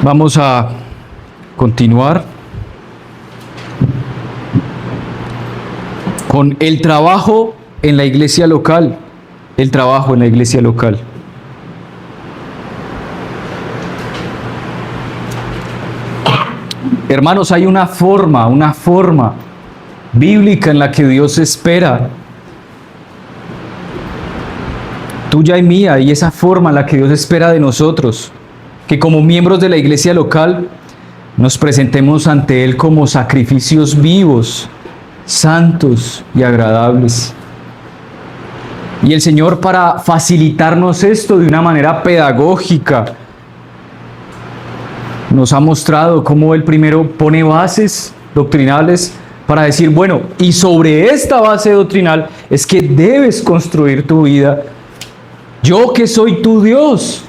Vamos a continuar con el trabajo en la iglesia local. El trabajo en la iglesia local. Hermanos, hay una forma bíblica en la que Dios espera tuya y mía, y esa forma en la que Dios espera de nosotros, que como miembros de la iglesia local nos presentemos ante Él como sacrificios vivos, santos y agradables. Y el Señor, para facilitarnos esto de una manera pedagógica, nos ha mostrado cómo Él primero pone bases doctrinales para decir, bueno, y sobre esta base doctrinal es que debes construir tu vida. Yo que soy tu Dios,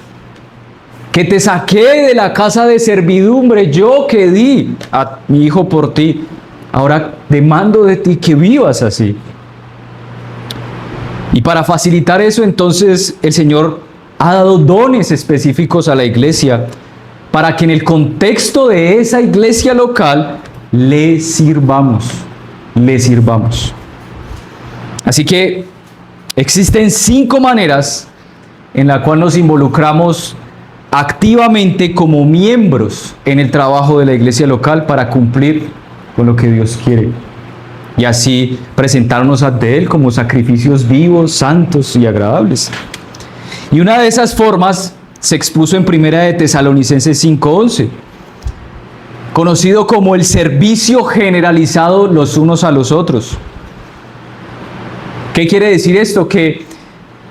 que te saqué de la casa de servidumbre, yo que di a mi Hijo por ti, ahora demando de ti que vivas así. Y para facilitar eso, entonces, el Señor ha dado dones específicos a la iglesia para que en el contexto de esa iglesia local le sirvamos. Así que existen 5 maneras en las cuales nos involucramos activamente como miembros en el trabajo de la iglesia local para cumplir con lo que Dios quiere. Y así presentarnos ante Él como sacrificios vivos, santos y agradables. Y una de esas formas se expuso en 1 de Tesalonicenses 5:11, conocido como el servicio generalizado los unos a los otros. ¿Qué quiere decir esto? Que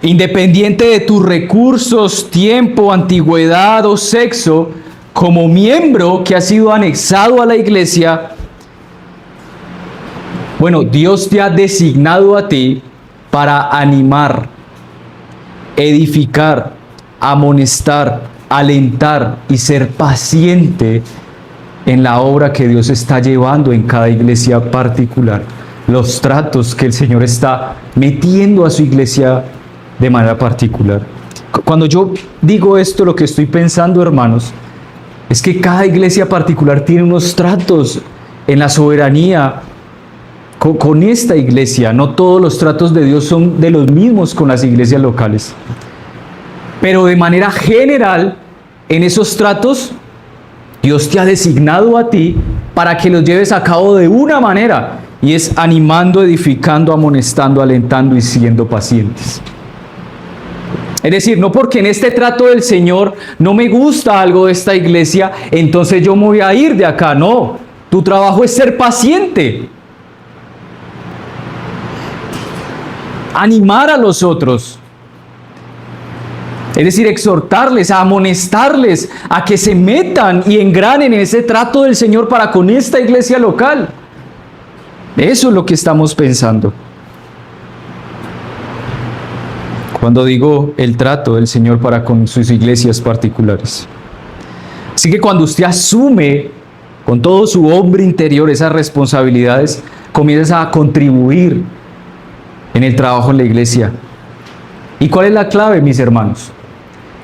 independiente de tus recursos, tiempo, antigüedad o sexo, como miembro que ha sido anexado a la iglesia, bueno, Dios te ha designado a ti para animar, edificar, amonestar, alentar y ser paciente en la obra que Dios está llevando en cada iglesia particular. Los tratos que el Señor está metiendo a su iglesia de manera particular. Cuando yo digo esto, lo que estoy pensando, hermanos, es que cada iglesia particular tiene unos tratos en la soberanía con esta iglesia. No todos los tratos de Dios son de los mismos con las iglesias locales. Pero de manera general, en esos tratos, Dios te ha designado a ti para que los lleves a cabo de una manera, y es animando, edificando, amonestando, alentando y siendo pacientes. Es decir, no porque en este trato del Señor no me gusta algo de esta iglesia, entonces yo me voy a ir de acá. No, tu trabajo es ser paciente. Animar a los otros. Es decir, exhortarles, a amonestarles, a que se metan y engranen en ese trato del Señor para con esta iglesia local. Eso es lo que estamos pensando cuando digo el trato del Señor para con sus iglesias particulares. Así que cuando usted asume con todo su hombre interior esas responsabilidades, comienza a contribuir en el trabajo en la iglesia. ¿Y cuál es la clave, mis hermanos?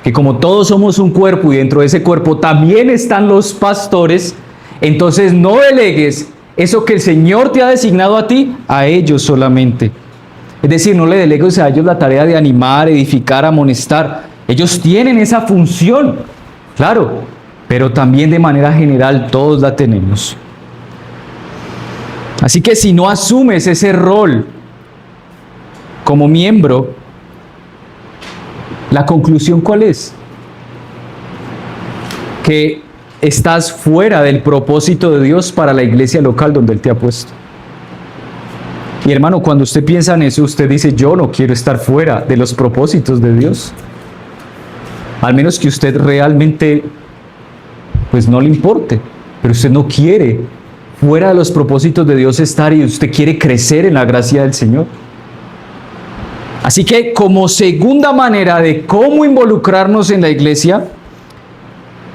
Que como todos somos un cuerpo y dentro de ese cuerpo también están los pastores, entonces no delegues eso que el Señor te ha designado a ti, a ellos solamente. Es decir, no le delegues a ellos la tarea de animar, edificar, amonestar. Ellos tienen esa función, claro, pero también de manera general todos la tenemos. Así que si no asumes ese rol como miembro, ¿la conclusión cuál es? Que estás fuera del propósito de Dios para la iglesia local donde Él te ha puesto. Y hermano, cuando usted piensa en eso, usted dice, yo no quiero estar fuera de los propósitos de Dios. Al menos que usted realmente, pues no le importe, pero usted no quiere fuera de los propósitos de Dios estar, y usted quiere crecer en la gracia del Señor. Así que como segunda manera de cómo involucrarnos en la iglesia,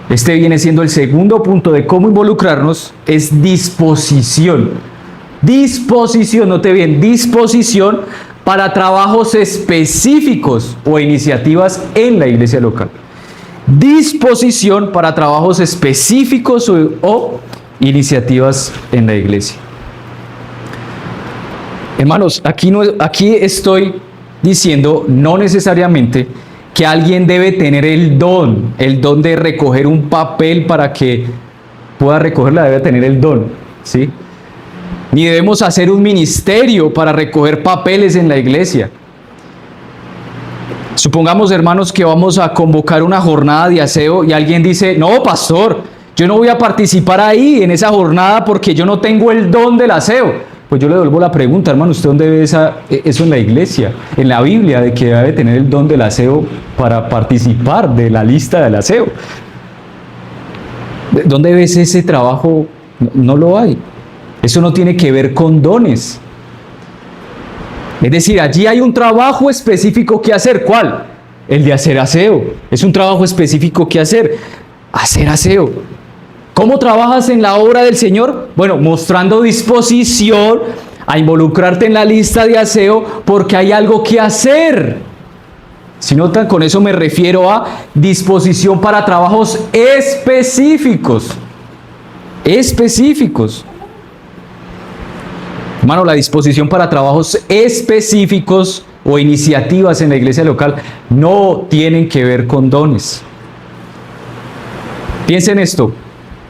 este viene siendo el segundo punto de cómo involucrarnos, es disposición. Disposición, note bien, disposición para trabajos específicos o iniciativas en la iglesia local. disposición para trabajos específicos o iniciativas en la iglesia. Hermanos, aquí estoy diciendo no necesariamente que alguien debe tener el don de recoger un papel para que pueda recogerla, debe tener el don, ¿sí? Ni debemos hacer un ministerio para recoger papeles en la iglesia. Supongamos, hermanos, que vamos a convocar una jornada de aseo y alguien dice, no, pastor, yo no voy a participar ahí en esa jornada porque yo no tengo el don del aseo. Pues yo le devuelvo la pregunta, hermano, ¿usted dónde ve eso en la iglesia? En la Biblia, de que debe tener el don del aseo para participar de la lista del aseo. ¿Dónde ves ese trabajo? No lo hay. Eso no tiene que ver con dones. Es decir, allí hay un trabajo específico que hacer. ¿Cuál? El de hacer aseo. Es un trabajo específico que hacer. Hacer aseo. ¿Cómo trabajas en la obra del Señor? Bueno, mostrando disposición a involucrarte en la lista de aseo porque hay algo que hacer. Si notan, con eso me refiero a disposición para trabajos específicos. Específicos. Hermano, la disposición para trabajos específicos o iniciativas en la iglesia local no tienen que ver con dones. Piensen esto.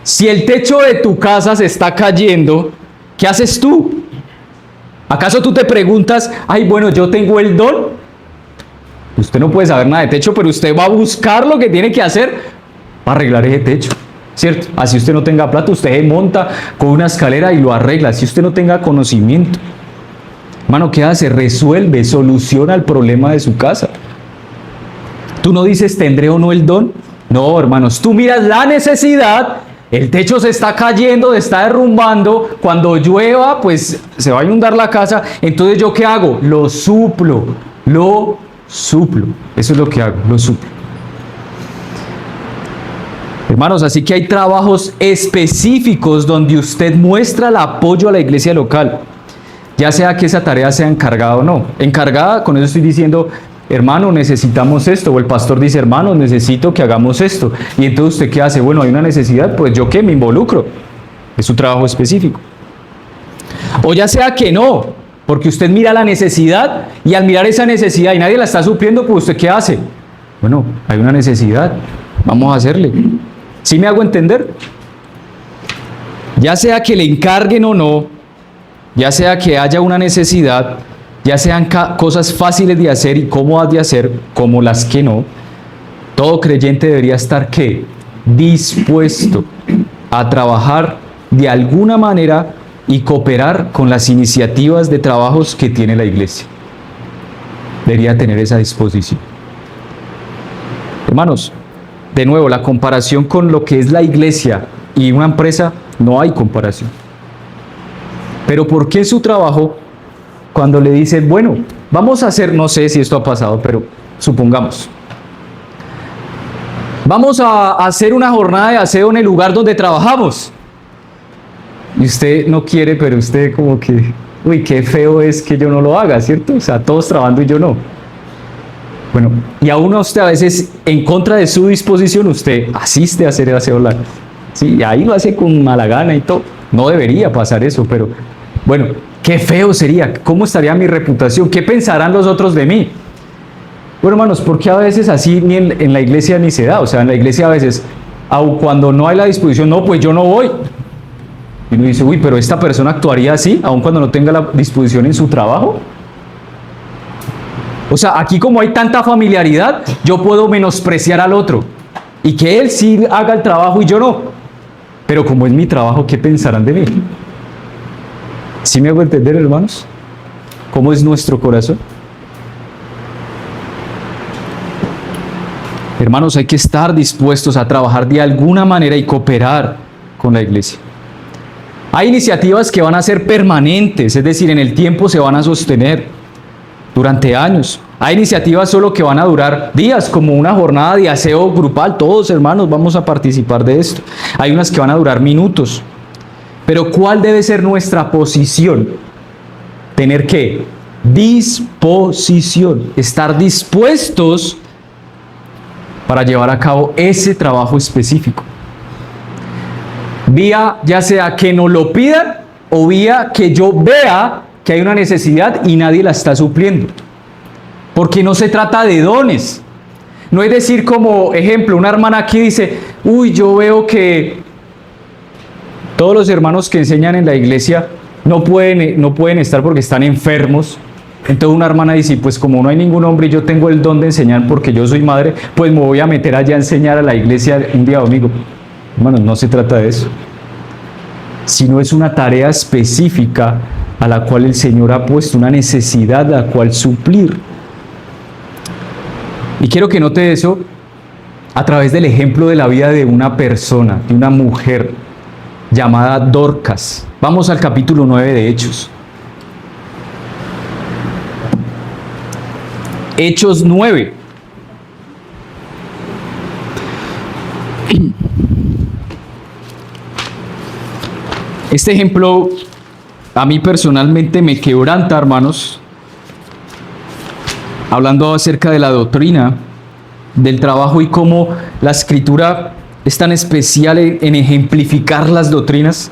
Si el techo de tu casa se está cayendo, ¿qué haces tú? ¿Acaso tú te preguntas, ay, bueno, yo tengo el don? Usted no puede saber nada de techo, pero usted va a buscar lo que tiene que hacer para arreglar ese techo, ¿cierto? Así usted no tenga plata, usted se monta con una escalera y lo arregla, si usted no tenga conocimiento. Hermano, ¿qué hace? Resuelve, soluciona el problema de su casa. Tú no dices, ¿tendré o no el don? No, hermanos, tú miras la necesidad. El techo se está cayendo, se está derrumbando. Cuando llueva, pues se va a inundar la casa. Entonces, ¿yo qué hago? Lo suplo. Eso es lo que hago, lo suplo. Hermanos, así que hay trabajos específicos donde usted muestra el apoyo a la iglesia local. Ya sea que esa tarea sea encargada o no. Encargada, con eso estoy diciendo, hermano, necesitamos esto, o el pastor dice, hermano, necesito que hagamos esto, y entonces usted qué hace, bueno, hay una necesidad, pues yo qué, me involucro, es un trabajo específico. O ya sea que no, porque usted mira la necesidad, y al mirar esa necesidad y nadie la está supliendo, pues usted qué hace, bueno, hay una necesidad, vamos a hacerle. ¿Sí me hago entender? Ya sea que le encarguen o no, ya sea que haya una necesidad, ya sean cosas fáciles de hacer y cómodas de hacer, como las que no, todo creyente debería estar, ¿qué? Dispuesto a trabajar de alguna manera y cooperar con las iniciativas de trabajos que tiene la iglesia. Debería tener esa disposición. Hermanos, de nuevo, la comparación con lo que es la iglesia y una empresa, no hay comparación. Pero ¿por qué su trabajo? Cuando le dicen, bueno, vamos a hacer, no sé si esto ha pasado, pero supongamos, vamos a hacer una jornada de aseo en el lugar donde trabajamos. Y usted no quiere, pero usted como que, uy, qué feo es que yo no lo haga, ¿cierto? O sea, todos trabajando y yo no. Bueno, y aún a usted a veces, en contra de su disposición, usted asiste a hacer el aseo online. Sí, y ahí lo hace con mala gana y todo. No debería pasar eso, pero bueno, qué feo sería, ¿cómo estaría mi reputación? ¿Qué pensarán los otros de mí? Bueno, hermanos, porque a veces así ni en la iglesia ni se da, o sea, en la iglesia a veces, aun cuando no hay la disposición, no, pues yo no voy. Y uno dice, uy, pero esta persona actuaría así, aun cuando no tenga la disposición en su trabajo. O sea, aquí como hay tanta familiaridad, yo puedo menospreciar al otro y que él sí haga el trabajo y yo no. Pero como es mi trabajo, ¿qué pensarán de mí? ¿Sí me hago entender, hermanos? ¿Cómo es nuestro corazón? Hermanos, hay que estar dispuestos a trabajar de alguna manera y cooperar con la iglesia. Hay iniciativas que van a ser permanentes, es decir, en el tiempo se van a sostener durante años. Hay iniciativas solo que van a durar días, como una jornada de aseo grupal. Todos, hermanos, vamos a participar de esto. Hay unas que van a durar minutos. Pero ¿cuál debe ser nuestra posición? Tener ¿qué? Disposición. Estar dispuestos para llevar a cabo ese trabajo específico. Vía ya sea que nos lo pidan o vía que yo vea que hay una necesidad y nadie la está supliendo. Porque no se trata de dones. No es decir, como ejemplo, una hermana aquí dice, uy, yo veo que todos los hermanos que enseñan en la iglesia no pueden estar porque están enfermos. Entonces una hermana dice, pues como no hay ningún hombre y yo tengo el don de enseñar porque yo soy madre, pues me voy a meter allá a enseñar a la iglesia un día domingo. Hermanos, no se trata de eso. Sino es una tarea específica a la cual el Señor ha puesto, una necesidad a la cual suplir. Y quiero que note eso a través del ejemplo de la vida de una persona, de una mujer llamada Dorcas. Vamos al capítulo 9 de Hechos. Hechos 9. Este ejemplo a mí personalmente me quebranta, hermanos, hablando acerca de la doctrina, del trabajo y cómo la Escritura es tan especial en ejemplificar las doctrinas.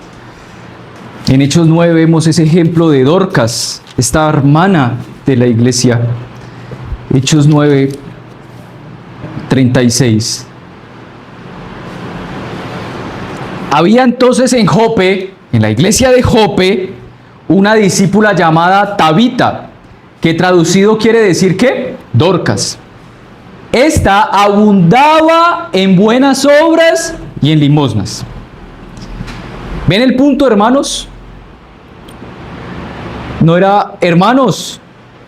En Hechos 9 vemos ese ejemplo de Dorcas, esta hermana de la iglesia. Hechos 9, 36. Había entonces en Jope, en la iglesia de Jope, una discípula llamada Tabita, que traducido quiere decir ¿qué? Dorcas. Esta abundaba en buenas obras y en limosnas. ¿Ven el punto, hermanos? No era, hermanos,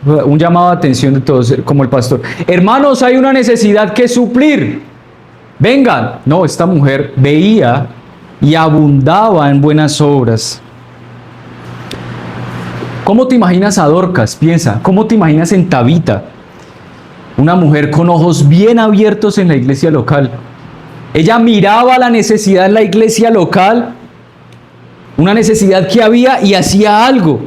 un llamado de atención de todos, como el pastor. Hermanos, hay una necesidad que suplir. Vengan. No, esta mujer veía y abundaba en buenas obras. ¿Cómo te imaginas a Dorcas? Piensa, ¿cómo te imaginas en Tabita? Una mujer con ojos bien abiertos en la iglesia local. Ella miraba la necesidad en la iglesia local, una necesidad que había y hacía algo.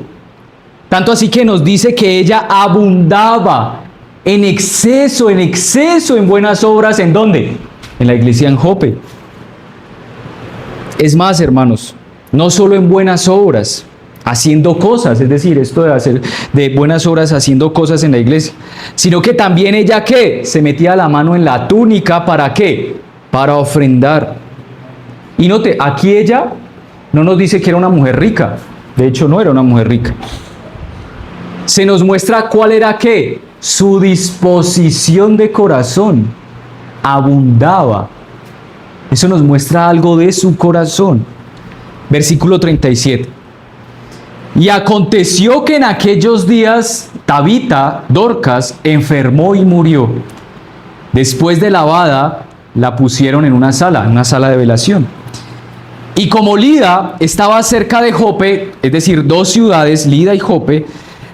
Tanto así que nos dice que ella abundaba en exceso en buenas obras. ¿En dónde? En la iglesia en Jope. Es más, hermanos, no solo en buenas obras, haciendo cosas, es decir, esto de hacer de buenas obras haciendo cosas en la iglesia, sino que también ella ¿qué? Se metía la mano en la túnica, ¿para qué? Para ofrendar. Y note, aquí ella no nos dice que era una mujer rica, de hecho no era una mujer rica. Se nos muestra cuál era ¿qué? Su disposición de corazón, abundaba. Eso nos muestra algo de su corazón. Versículo 37. Y aconteció que en aquellos días Tabita, Dorcas, enfermó y murió. Después de lavada, la pusieron en una sala de velación. Y como Lida estaba cerca de Jope, es decir, dos ciudades, Lida y Jope,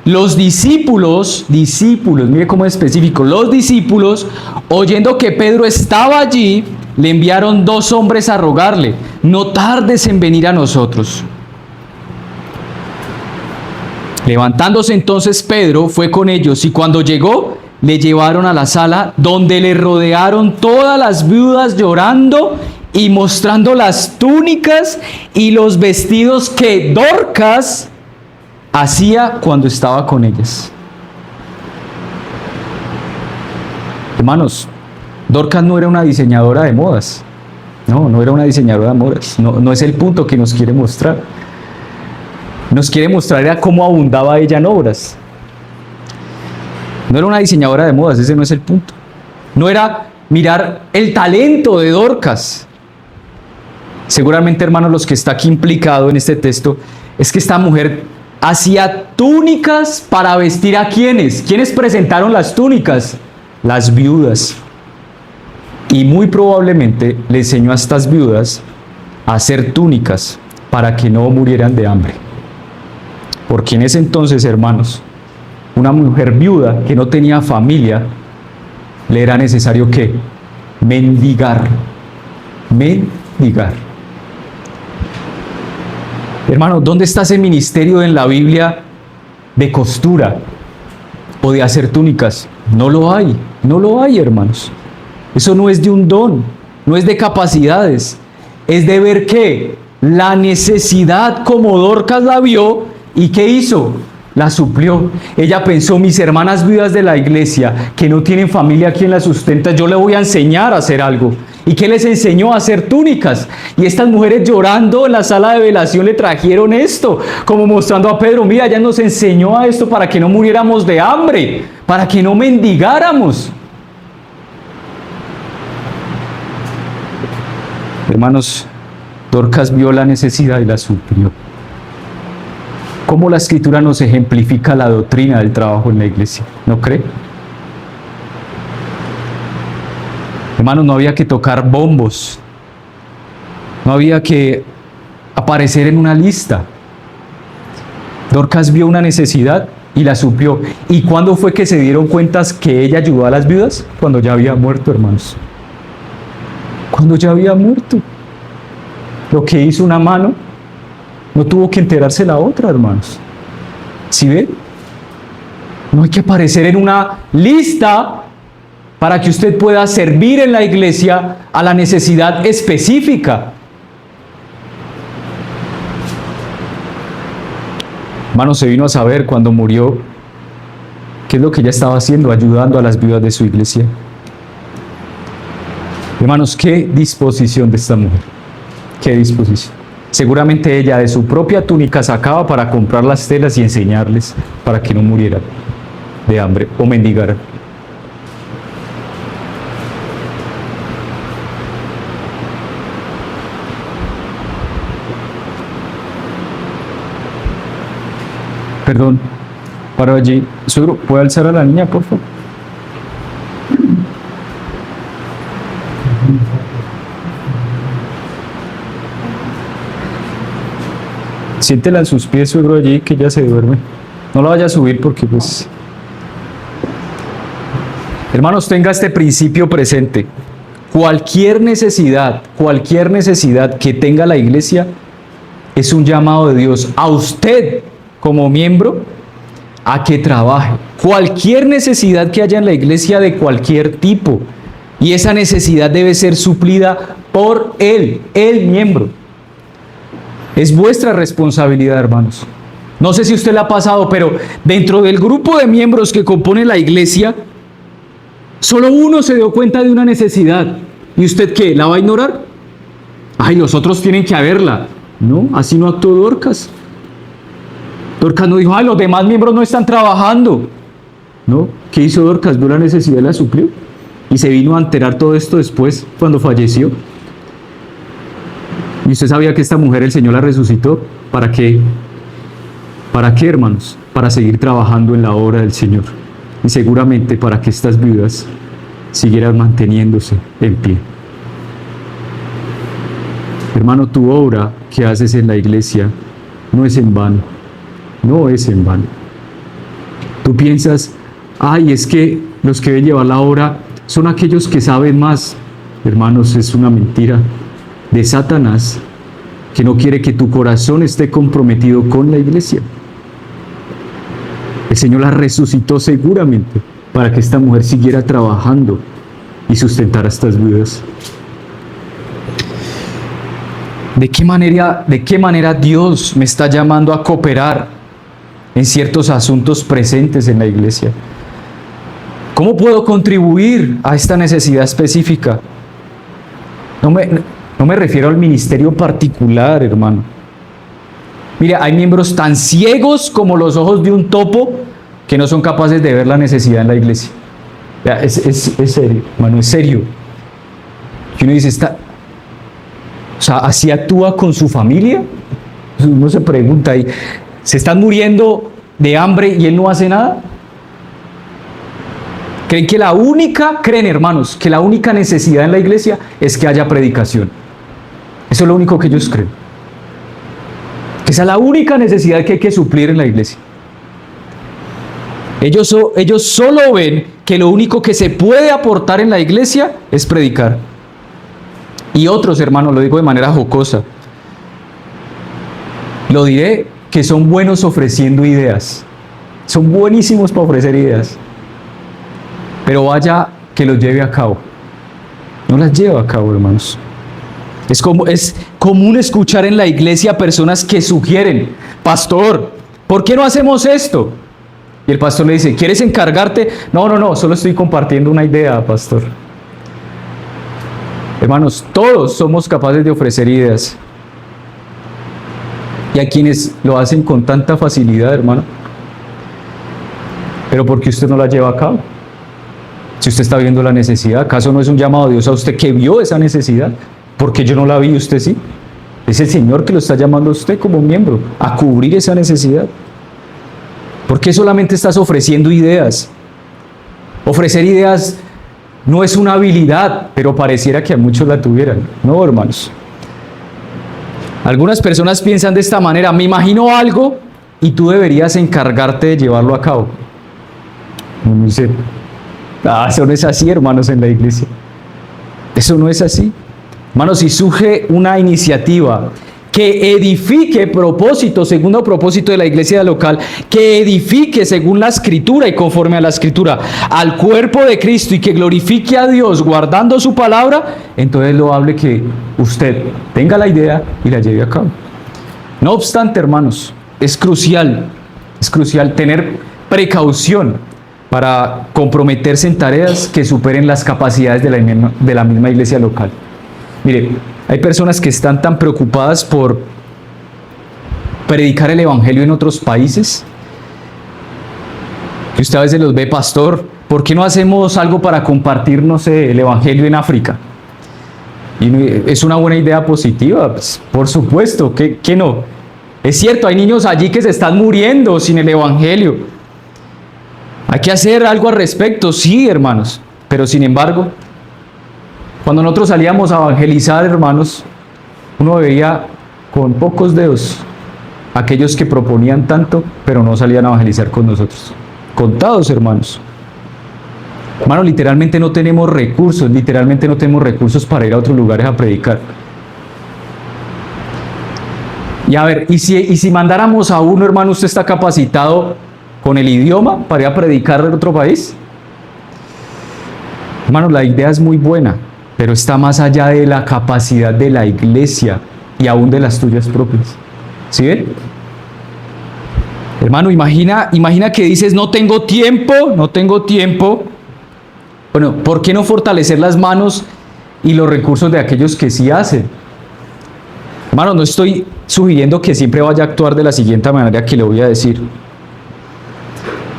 los discípulos, mire cómo es específico, los discípulos, oyendo que Pedro estaba allí, le enviaron 2 hombres a rogarle, no tardes en venir a nosotros. Levantándose entonces Pedro fue con ellos y cuando llegó le llevaron a la sala donde le rodearon todas las viudas llorando y mostrando las túnicas y los vestidos que Dorcas hacía cuando estaba con ellas. Hermanos, Dorcas no era una diseñadora de modas. No era una diseñadora de modas. No es el punto que nos quiere mostrar. Nos quiere mostrar era cómo abundaba ella en obras. No era una diseñadora de modas, ese no es el punto. No era mirar el talento de Dorcas. Seguramente, hermanos, los que está aquí implicado en este texto, es que esta mujer hacía túnicas para vestir a ¿quiénes? ¿Quiénes presentaron las túnicas? Las viudas. Y muy probablemente le enseñó a estas viudas a hacer túnicas para que no murieran de hambre. Porque en ese entonces, hermanos, una mujer viuda que no tenía familia, le era necesario ¿qué? Mendigar. Hermano, ¿dónde está ese ministerio en la Biblia de costura o de hacer túnicas? No lo hay, hermanos. Eso no es de un don, no es de capacidades, es de ver que la necesidad como Dorcas la vio y ¿qué hizo? La suplió. Ella pensó, mis hermanas viudas de la iglesia que no tienen familia quien las sustenta, yo le voy a enseñar a hacer algo. ¿Y qué les enseñó? A hacer túnicas. Y estas mujeres llorando en la sala de velación le trajeron esto, como mostrando a Pedro, mira, ella nos enseñó a esto para que no muriéramos de hambre, para que no mendigáramos. Hermanos, Dorcas vio la necesidad y la suplió. ¿Cómo la Escritura nos ejemplifica la doctrina del trabajo en la iglesia? ¿No cree? Hermanos, no había que tocar bombos, no había que aparecer en una lista. Dorcas vio una necesidad y la suplió. ¿Y cuándo fue que se dieron cuenta que ella ayudó a las viudas? Cuando ya había muerto, hermanos. Cuando ya había muerto. Lo que hizo una mano, no tuvo que enterarse la otra, hermanos. ¿Sí ven? No hay que aparecer en una lista para que usted pueda servir en la iglesia a la necesidad específica. Hermano, se vino a saber cuando murió qué es lo que ella estaba haciendo, ayudando a las viudas de su iglesia. Hermanos, qué disposición de esta mujer, qué disposición. Seguramente ella de su propia túnica sacaba para comprar las telas y enseñarles para que no murieran de hambre o mendigaran. Perdón, paro allí. Suegro, ¿puede alzar a la niña, por favor? Siéntela en sus pies, suegro, allí, que ella se duerme. No la vaya a subir porque, pues... Hermanos, tenga este principio presente. Cualquier necesidad que tenga la iglesia es un llamado de Dios a usted como miembro a que trabaje. Cualquier necesidad que haya en la iglesia de cualquier tipo. Y esa necesidad debe ser suplida por el miembro. Es vuestra responsabilidad, hermanos. No sé si usted la ha pasado, pero dentro del grupo de miembros que compone la iglesia, solo uno se dio cuenta de una necesidad. ¿Y usted qué? ¿La va a ignorar? Ay, los otros tienen que haberla. No, así no actuó Dorcas. Dorcas no dijo, ay, los demás miembros no están trabajando. No, ¿qué hizo Dorcas? Vio la necesidad y la suplió. Y se vino a enterar todo esto después, cuando falleció. Y usted sabía que esta mujer el Señor la resucitó. ¿Para qué? ¿Para qué, hermanos? Para seguir trabajando en la obra del Señor. Y seguramente para que estas viudas siguieran manteniéndose en pie. Hermano, tu obra que haces en la iglesia no es en vano. No es en vano. Tú piensas, ay, es que los que deben llevar la obra son aquellos que saben más. Hermanos, es una mentira de Satanás, que no quiere que tu corazón esté comprometido con la iglesia. El Señor la resucitó seguramente para que esta mujer siguiera trabajando y sustentara a estas viudas. ¿De qué manera Dios me está llamando a cooperar en ciertos asuntos presentes en la iglesia? ¿Cómo puedo contribuir a esta necesidad específica? No me refiero al ministerio particular, hermano. Mire, hay miembros tan ciegos como los ojos de un topo que no son capaces de ver la necesidad en la iglesia. Es serio, hermano, es serio. Y uno dice, o sea, ¿así actúa con su familia? Uno se pregunta, ¿y se están muriendo de hambre y él no hace nada? Creen, hermanos, que la única necesidad en la iglesia es que haya predicación. Eso es lo único que ellos creen. Que esa es la única necesidad que hay que suplir en la iglesia. Ellos solo ven que lo único que se puede aportar en la iglesia es predicar. Y otros, hermanos, lo digo de manera jocosa, lo diré, que son buenos ofreciendo ideas. Son buenísimos para ofrecer ideas. Pero vaya que los lleve a cabo. No las lleva a cabo, hermanos. Es común escuchar en la iglesia personas que sugieren, pastor, ¿por qué no hacemos esto? Y el pastor le dice, ¿quieres encargarte? No, solo estoy compartiendo una idea, pastor. Hermanos, todos somos capaces de ofrecer ideas. Y hay quienes lo hacen con tanta facilidad, hermano. Pero ¿por qué usted no la lleva a cabo? Si usted está viendo la necesidad, ¿acaso no es un llamado a Dios a usted que vio esa necesidad? Porque yo no la vi y usted sí. Es el Señor que lo está llamando a usted como miembro a cubrir esa necesidad. ¿Por qué solamente estás ofreciendo ideas? Ofrecer ideas no es una habilidad, pero pareciera que a muchos la tuvieran. No, hermanos. Algunas personas piensan de esta manera, me imagino algo y tú deberías encargarte de llevarlo a cabo. Uno dice, eso no es así, hermanos, en la iglesia. Eso no es así. Hermanos, si surge una iniciativa que edifique segundo propósito de la iglesia local, que edifique según la Escritura y conforme a la Escritura al cuerpo de Cristo y que glorifique a Dios guardando su palabra, entonces es loable que usted tenga la idea y la lleve a cabo. No obstante, hermanos, es crucial tener precaución para comprometerse en tareas que superen las capacidades de la misma iglesia local. Mire, hay personas que están tan preocupadas por predicar el evangelio en otros países que usted a veces los ve, pastor, ¿por qué no hacemos algo para compartir, no sé, el evangelio en África? Y es una buena idea positiva, pues, por supuesto, ¿qué no? Es cierto, hay niños allí que se están muriendo sin el evangelio. Hay que hacer algo al respecto, sí, hermanos, pero sin embargo, cuando nosotros salíamos a evangelizar, hermanos, uno veía con pocos dedos aquellos que proponían tanto, pero no salían a evangelizar con nosotros. Contados, hermanos. Hermanos, literalmente no tenemos recursos para ir a otros lugares a predicar. Y a ver, ¿y si mandáramos a uno, hermano, usted está capacitado con el idioma para ir a predicar en otro país? Hermanos, la idea es muy buena, pero está más allá de la capacidad de la iglesia y aún de las tuyas propias. ¿Sí ven? Hermano, imagina que dices, no tengo tiempo. Bueno, ¿por qué no fortalecer las manos y los recursos de aquellos que sí hacen? Hermano, no estoy sugiriendo que siempre vaya a actuar de la siguiente manera que le voy a decir.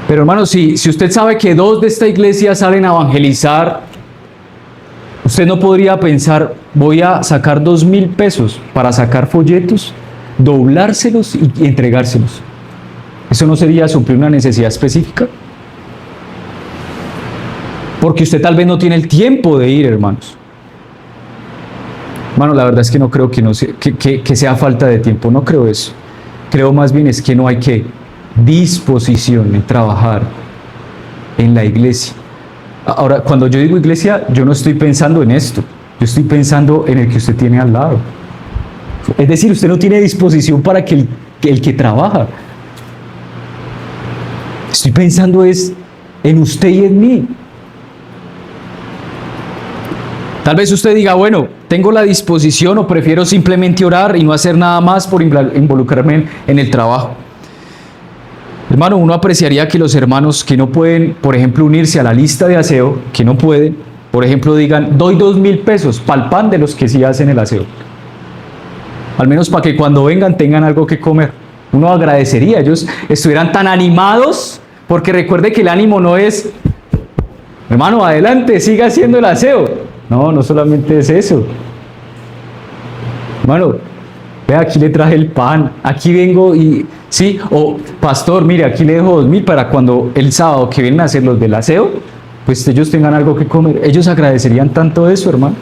Pero hermano, si usted sabe que 2 de esta iglesia salen a evangelizar, usted no podría pensar, voy a sacar 2,000 pesos para sacar folletos, doblárselos y entregárselos. ¿Eso no sería suplir una necesidad específica? Porque usted tal vez no tiene el tiempo de ir, hermanos. Hermano, la verdad es que no creo que sea falta de tiempo, no creo eso. Creo más bien es que no hay disposición en trabajar en la iglesia. Ahora, cuando yo digo iglesia, yo no estoy pensando en esto, yo estoy pensando en el que usted tiene al lado. Es decir, usted no tiene disposición para que el que trabaja. Estoy pensando en usted y en mí. Tal vez usted diga, bueno, tengo la disposición o prefiero simplemente orar y no hacer nada más por involucrarme en el trabajo. Hermano, uno apreciaría que los hermanos que no pueden, por ejemplo, unirse a la lista de aseo, que no pueden, por ejemplo, digan, doy 2,000 pesos para el pan de los que sí hacen el aseo. Al menos para que cuando vengan tengan algo que comer. Uno agradecería, ellos estuvieran tan animados, porque recuerde que el ánimo no es, hermano, adelante, siga haciendo el aseo. No solamente es eso. Hermano, vea, aquí le traje el pan, aquí vengo y, sí, o pastor, mire, aquí le dejo 2,000 para cuando el sábado que vienen a hacer los del aseo, pues ellos tengan algo que comer. Ellos agradecerían tanto eso, hermano.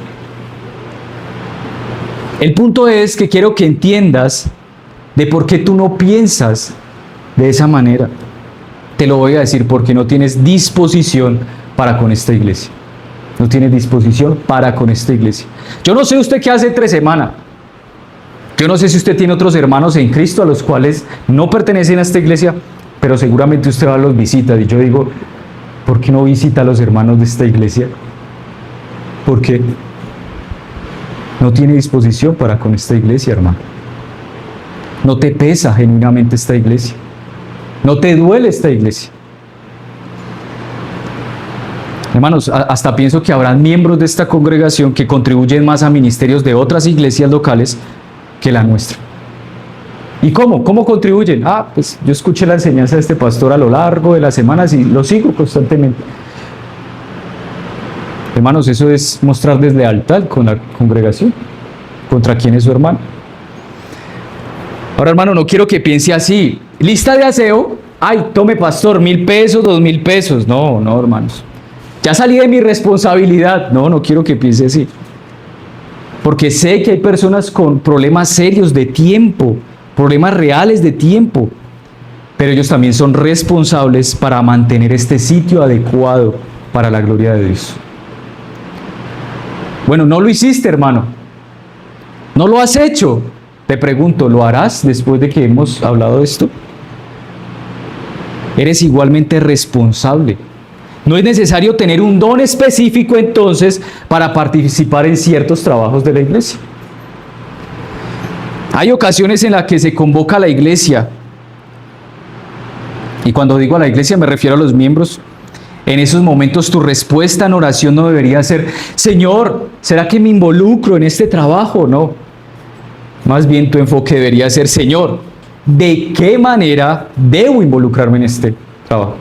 El punto es que quiero que entiendas de por qué tú no piensas de esa manera. Te lo voy a decir, porque no tienes disposición para con esta iglesia. No tienes disposición para con esta iglesia. Yo no sé usted qué hace entre semana. Yo no sé si usted tiene otros hermanos en Cristo a los cuales no pertenecen a esta iglesia, pero seguramente usted va a los visita. Y yo digo, ¿por qué no visita a los hermanos de esta iglesia? ¿Por qué? no tiene disposición para con esta iglesia, hermano. No te pesa genuinamente esta iglesia. No te duele esta iglesia. Hermanos, hasta pienso que habrán miembros de esta congregación que contribuyen más a ministerios de otras iglesias locales que la nuestra. ¿Y cómo? ¿Cómo contribuyen? Pues yo escuché la enseñanza de este pastor a lo largo de las semanas y lo sigo constantemente. Hermanos, eso es mostrar deslealtad con la congregación, contra quien es su hermano. Ahora, hermano, no quiero que piense así. Lista de aseo, tome pastor, 1,000 pesos, 2,000 pesos. No, hermanos. Ya salí de mi responsabilidad. No quiero que piense así. Porque sé que hay personas con problemas serios de tiempo, problemas reales de tiempo, pero ellos también son responsables para mantener este sitio adecuado para la gloria de Dios. Bueno, no lo hiciste, hermano. No lo has hecho. Te pregunto, ¿lo harás después de que hemos hablado de esto? Eres igualmente responsable. No es necesario tener un don específico entonces para participar en ciertos trabajos de la iglesia. Hay ocasiones en las que se convoca a la iglesia, y cuando digo a la iglesia me refiero a los miembros. En esos momentos tu respuesta en oración no debería ser: Señor, ¿será que me involucro en este trabajo? No. Más bien tu enfoque debería ser: Señor, ¿de qué manera debo involucrarme en este trabajo?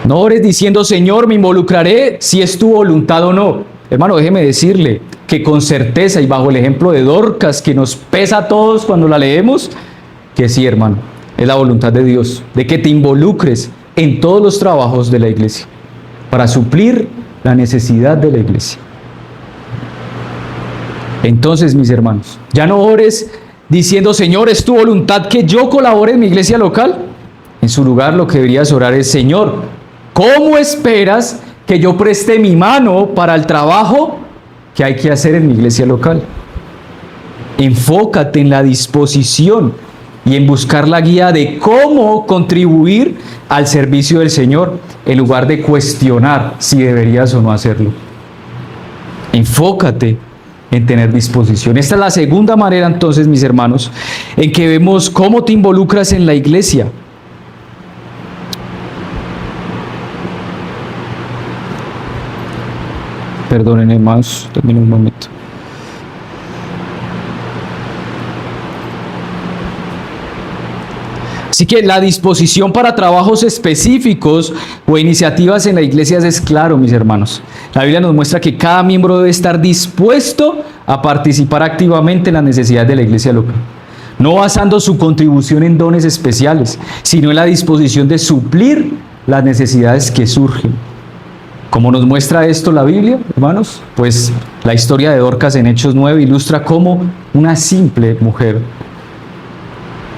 No ores diciendo: Señor, me involucraré si es tu voluntad o no. Hermano, déjeme decirle que con certeza, y bajo el ejemplo de Dorcas, que nos pesa a todos cuando la leemos, que sí, hermano, es la voluntad de Dios, de que te involucres en todos los trabajos de la iglesia, para suplir la necesidad de la iglesia. Entonces, mis hermanos, ya no ores diciendo: Señor, ¿es tu voluntad que yo colabore en mi iglesia local? En su lugar, lo que deberías orar es: Señor, ¿cómo esperas que yo preste mi mano para el trabajo que hay que hacer en mi iglesia local? Enfócate en la disposición y en buscar la guía de cómo contribuir al servicio del Señor, en lugar de cuestionar si deberías o no hacerlo. Enfócate en tener disposición. Esta es la segunda manera, entonces, mis hermanos, en que vemos cómo te involucras en la iglesia. Perdonen, hermanos, también un momento. Así que la disposición para trabajos específicos o iniciativas en la iglesia es claro, mis hermanos. La Biblia nos muestra que cada miembro debe estar dispuesto a participar activamente en las necesidades de la iglesia local, no basando su contribución en dones especiales, sino en la disposición de suplir las necesidades que surgen. ¿Cómo nos muestra esto la Biblia, hermanos? Pues la historia de Dorcas en Hechos 9 ilustra cómo una simple mujer,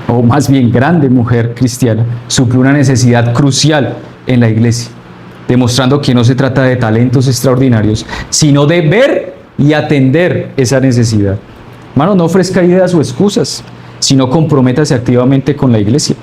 o más bien grande mujer cristiana, suple una necesidad crucial en la iglesia, demostrando que no se trata de talentos extraordinarios, sino de ver y atender esa necesidad. Hermano, no ofrezca ideas o excusas, sino comprométase activamente con la iglesia.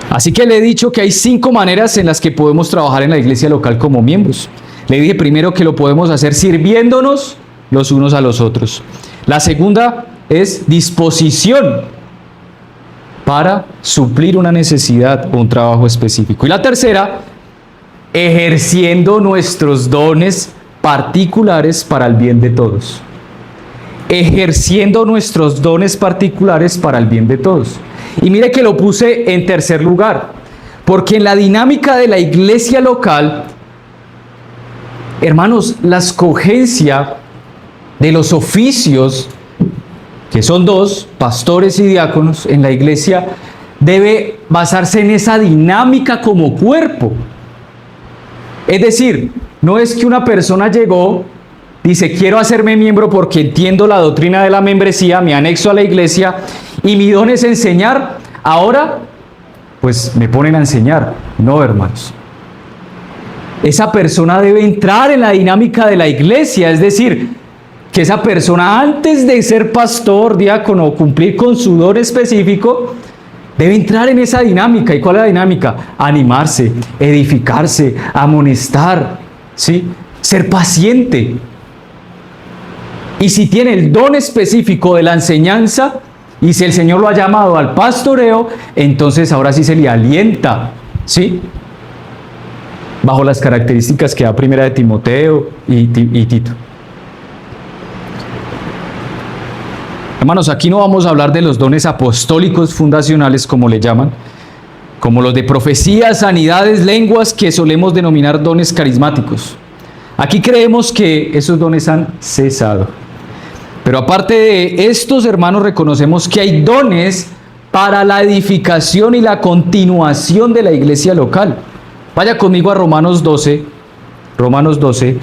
Así que le he dicho que hay 5 maneras en las que podemos trabajar en la iglesia local como miembros. Le dije primero que lo podemos hacer sirviéndonos los unos a los otros. La segunda es disposición para suplir una necesidad o un trabajo específico. Y la tercera, ejerciendo nuestros dones particulares para el bien de todos. Ejerciendo nuestros dones particulares para el bien de todos. Y mire que lo puse en tercer lugar, porque en la dinámica de la iglesia local, hermanos, la escogencia de los oficios, que son 2, pastores y diáconos, en la iglesia, debe basarse en esa dinámica como cuerpo. Es decir, no es que una persona llegó, dice: quiero hacerme miembro porque entiendo la doctrina de la membresía, me anexo a la iglesia y mi don es enseñar, ahora pues me ponen a enseñar. No, hermanos. Esa persona debe entrar en la dinámica de la iglesia, es decir, que esa persona, antes de ser pastor, diácono o cumplir con su don específico, debe entrar en esa dinámica. ¿Y cuál es la dinámica? Animarse, edificarse, amonestar, ¿sí? Ser paciente. Y si tiene el don específico de la enseñanza, y si el Señor lo ha llamado al pastoreo, entonces ahora sí se le alienta, ¿sí? Bajo las características que da Primera de Timoteo y Tito. Hermanos, aquí no vamos a hablar de los dones apostólicos fundacionales, como le llaman, como los de profecía, sanidades, lenguas, que solemos denominar dones carismáticos. Aquí creemos que esos dones han cesado. Pero aparte de estos, hermanos, reconocemos que hay dones para la edificación y la continuación de la iglesia local. Vaya conmigo a Romanos 12,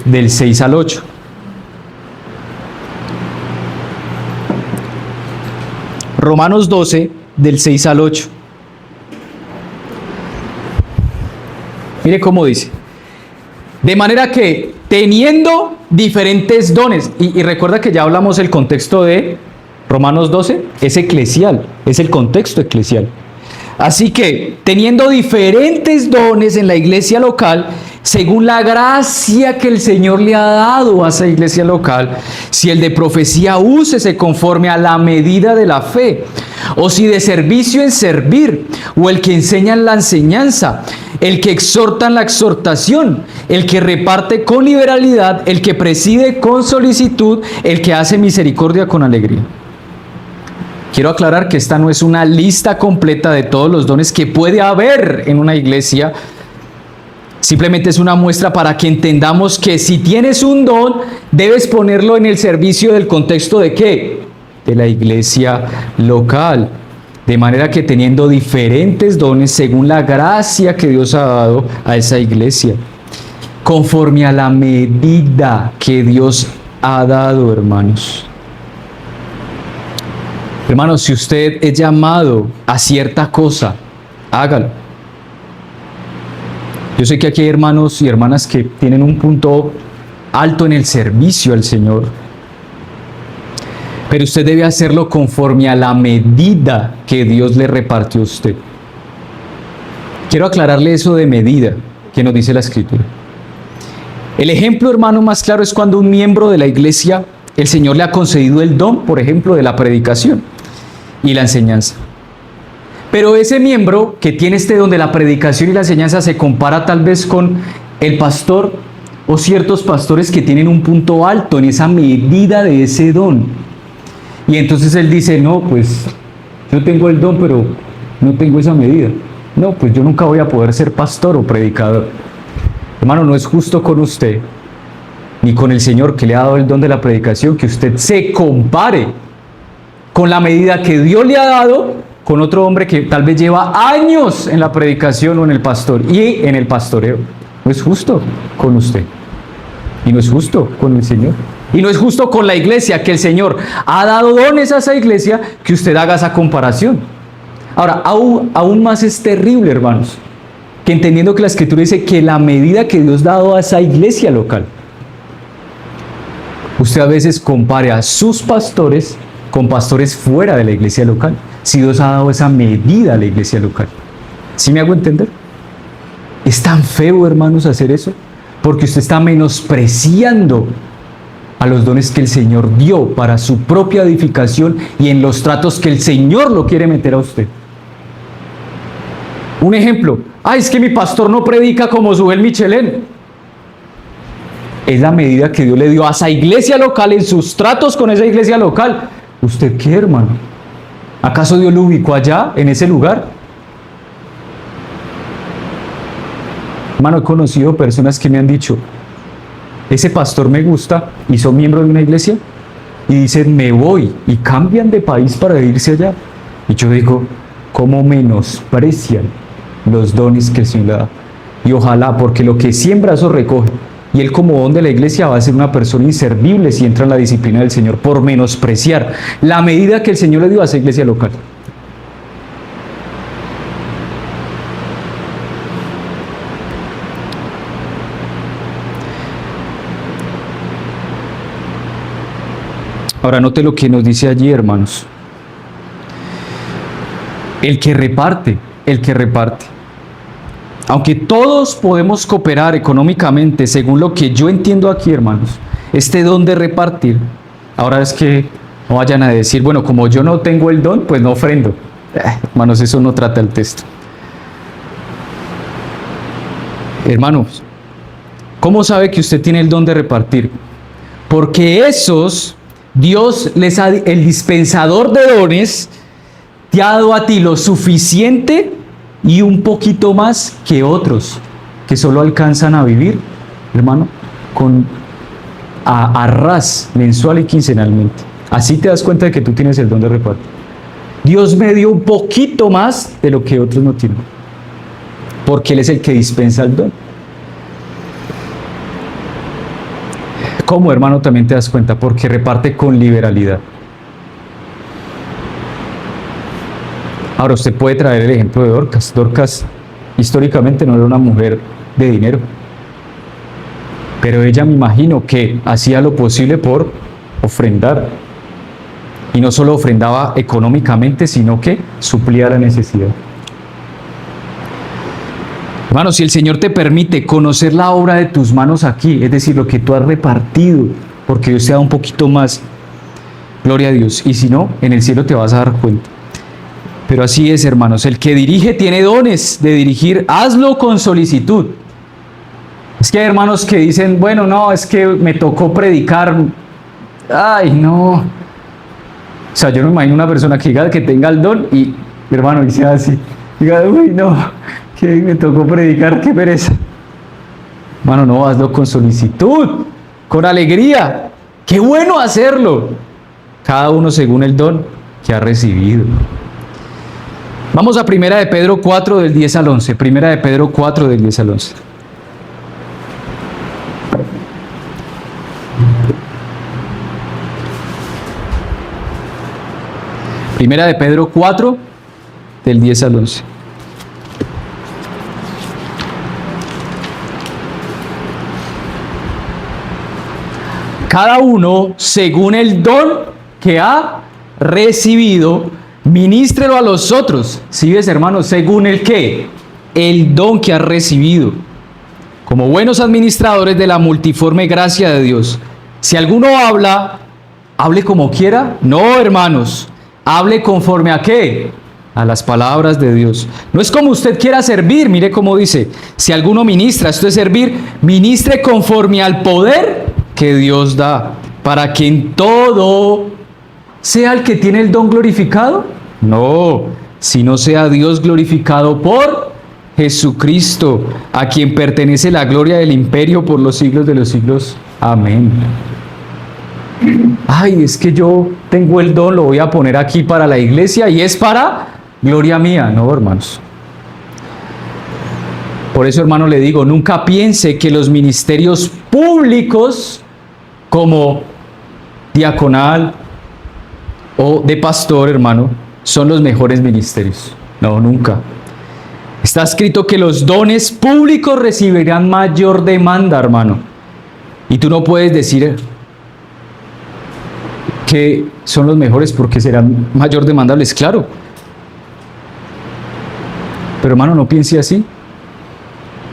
del 6 al 8. Romanos 12, del 6 al 8. Mire cómo dice. De manera que, teniendo diferentes dones, y recuerda que ya hablamos el contexto de Romanos 12, es eclesial, es el contexto eclesial. Así que, teniendo diferentes dones en la iglesia local, según la gracia que el Señor le ha dado a esa iglesia local, si el de profecía úsese conforme a la medida de la fe, o si de servicio en servir, o el que enseña en la enseñanza, el que exhorta en la exhortación, el que reparte con liberalidad, el que preside con solicitud, el que hace misericordia con alegría. Quiero aclarar que esta no es una lista completa de todos los dones que puede haber en una iglesia. Simplemente es una muestra para que entendamos que si tienes un don, debes ponerlo en el servicio del contexto de ¿qué? De la iglesia local. De manera que teniendo diferentes dones según la gracia que Dios ha dado a esa iglesia, conforme a la medida que Dios ha dado, hermanos. Hermanos, si usted es llamado a cierta cosa, hágalo. Yo sé que aquí hay hermanos y hermanas que tienen un punto alto en el servicio al Señor, pero usted debe hacerlo conforme a la medida que Dios le repartió a usted. Quiero aclararle eso de medida que nos dice la Escritura. El ejemplo, hermano, más claro es cuando un miembro de la iglesia, el Señor le ha concedido el don, por ejemplo, de la predicación y la enseñanza. Pero ese miembro que tiene este don de la predicación y la enseñanza se compara tal vez con el pastor o ciertos pastores que tienen un punto alto en esa medida de ese don. Y entonces él dice, no, pues yo tengo el don, pero no tengo esa medida. No, pues yo nunca voy a poder ser pastor o predicador. Hermano, no es justo con usted, ni con el Señor que le ha dado el don de la predicación, que usted se compare con la medida que Dios le ha dado con otro hombre que tal vez lleva años en la predicación o en el pastor y en el pastoreo. No es justo con usted. Y no es justo con el Señor. Y no es justo con la iglesia, que el Señor ha dado dones a esa iglesia, que usted haga esa comparación. Ahora, aún más es terrible, hermanos, que entendiendo que la Escritura dice que la medida que Dios ha dado a esa iglesia local, usted a veces compare a sus pastores con pastores fuera de la iglesia local, si Dios ha dado esa medida a la iglesia local. ¿Sí me hago entender? Es tan feo, hermanos, hacer eso, porque usted está menospreciando a los dones que el Señor dio para su propia edificación y en los tratos que el Señor lo quiere meter a usted. Un ejemplo, es que mi pastor no predica como Zubel Michelén. Es la medida que Dios le dio a esa iglesia local, en sus tratos con esa iglesia local. ¿Usted qué, hermano? ¿Acaso Dios lo ubicó allá, en ese lugar? Hermano, he conocido personas que me han dicho, ese pastor me gusta, y son miembros de una iglesia, y dicen, me voy, y cambian de país para irse allá. Y yo digo, ¿cómo menosprecian los dones que el Señor le da? Y ojalá, porque lo que siembra eso recoge. Y él, como don de la iglesia, va a ser una persona inservible si entra en la disciplina del Señor por menospreciar la medida que el Señor le dio a esa iglesia local. Ahora note lo que nos dice allí, hermanos. El que reparte. aunque todos podemos cooperar económicamente, según lo que yo entiendo aquí, hermanos, este don de repartir, ahora es que no vayan a decir, bueno, como yo no tengo el don, pues no ofrendo. Hermanos, eso no trata el texto. Hermanos, ¿cómo sabe que usted tiene el don de repartir? Porque esos, Dios les ha, el dispensador de dones, te ha dado a ti lo suficiente y un poquito más que otros, que solo alcanzan a vivir, hermano, a ras, mensual y quincenalmente. Así te das cuenta de que tú tienes el don de repartir. Dios me dio un poquito más de lo que otros no tienen, porque Él es el que dispensa el don. ¿Cómo, hermano, también te das cuenta? Porque reparte con liberalidad. Ahora, usted puede traer el ejemplo de Dorcas. Dorcas, históricamente, no era una mujer de dinero, pero ella, me imagino, que hacía lo posible por ofrendar. Y no solo ofrendaba económicamente, sino que suplía la necesidad. Hermano, si el Señor te permite conocer la obra de tus manos aquí, es decir, lo que tú has repartido, porque Dios te da un poquito más, gloria a Dios. Y si no, en el cielo te vas a dar cuenta. Pero así es, hermanos, el que dirige tiene dones de dirigir, hazlo con solicitud. Es que hay hermanos que dicen, bueno, no, es que me tocó predicar. Ay, no. O sea, yo no me imagino una persona que diga que tenga el don y, hermano, dice así, diga, uy, no, que me tocó predicar, qué pereza. Hermano, no, hazlo con solicitud, con alegría. Qué bueno hacerlo. Cada uno según el don que ha recibido. Vamos a 1 de Pedro 4, del 10 al 11. 1 de Pedro 4, del 10 al 11. Primera de Pedro 4, del 10 al 11. Cada uno, según el don que ha recibido, ministrelo a los otros. ¿Sí ves, hermanos? Según el qué, el don que ha recibido, como buenos administradores de la multiforme gracia de Dios. Si alguno habla, hable como quiera. No, hermanos, hable conforme a qué, a las palabras de Dios. No es como usted quiera servir. Mire cómo dice, si alguno ministra, esto es servir, ministre conforme al poder que Dios da, para que en todo sea el que tiene el don glorificado. No, sino sea Dios glorificado por Jesucristo, a quien pertenece la gloria del imperio por los siglos de los siglos. Amén. Ay, es que yo tengo el don, lo voy a poner aquí para la iglesia y es para gloria mía. No, hermanos. Por eso, hermano, le digo, nunca piense que los ministerios públicos como diaconal o de pastor, hermano, son los mejores ministerios. No, nunca. Está escrito que los dones públicos recibirán mayor demanda, hermano. Y tú no puedes decir que son los mejores porque serán mayor demandables, claro. Pero, hermano, no piense así.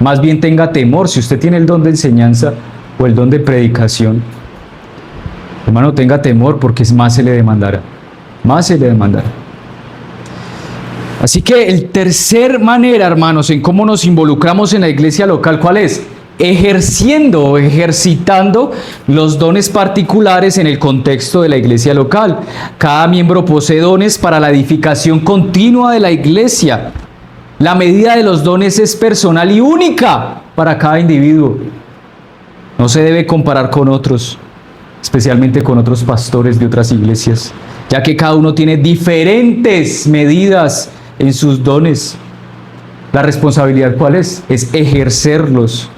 Más bien tenga temor. Si usted tiene el don de enseñanza o el don de predicación, hermano, tenga temor porque más se le demandará. Más se le demandará. Así que el tercer manera, hermanos, en cómo nos involucramos en la iglesia local, ¿cuál es? Ejerciendo o ejercitando los dones particulares en el contexto de la iglesia local. Cada miembro posee dones para la edificación continua de la iglesia. La medida de los dones es personal y única para cada individuo. No se debe comparar con otros, especialmente con otros pastores de otras iglesias, ya que cada uno tiene diferentes medidas en sus dones. La responsabilidad, ¿cuál es? Es ejercerlos.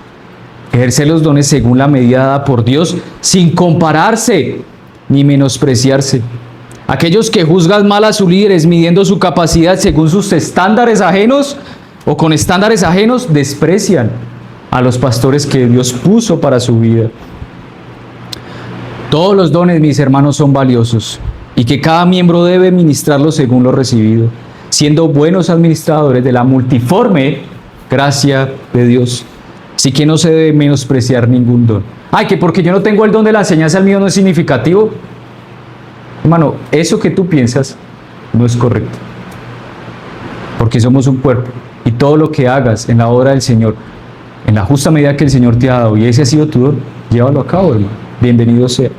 Ejercer los dones según la medida dada por Dios, sin compararse ni menospreciarse. Aquellos que juzgan mal a sus líderes midiendo su capacidad según sus estándares ajenos o con estándares ajenos, desprecian a los pastores que Dios puso para su vida. Todos los dones, mis hermanos, son valiosos y que cada miembro debe ministrarlos según lo recibido, siendo buenos administradores de la multiforme gracia de Dios. Así que no se debe menospreciar ningún don. Ay, que porque yo no tengo el don de la enseñanza, el mío no es significativo. Hermano, eso que tú piensas no es correcto. Porque somos un cuerpo. Y todo lo que hagas en la obra del Señor, en la justa medida que el Señor te ha dado, y ese ha sido tu don, llévalo a cabo, hermano. Bienvenido sea.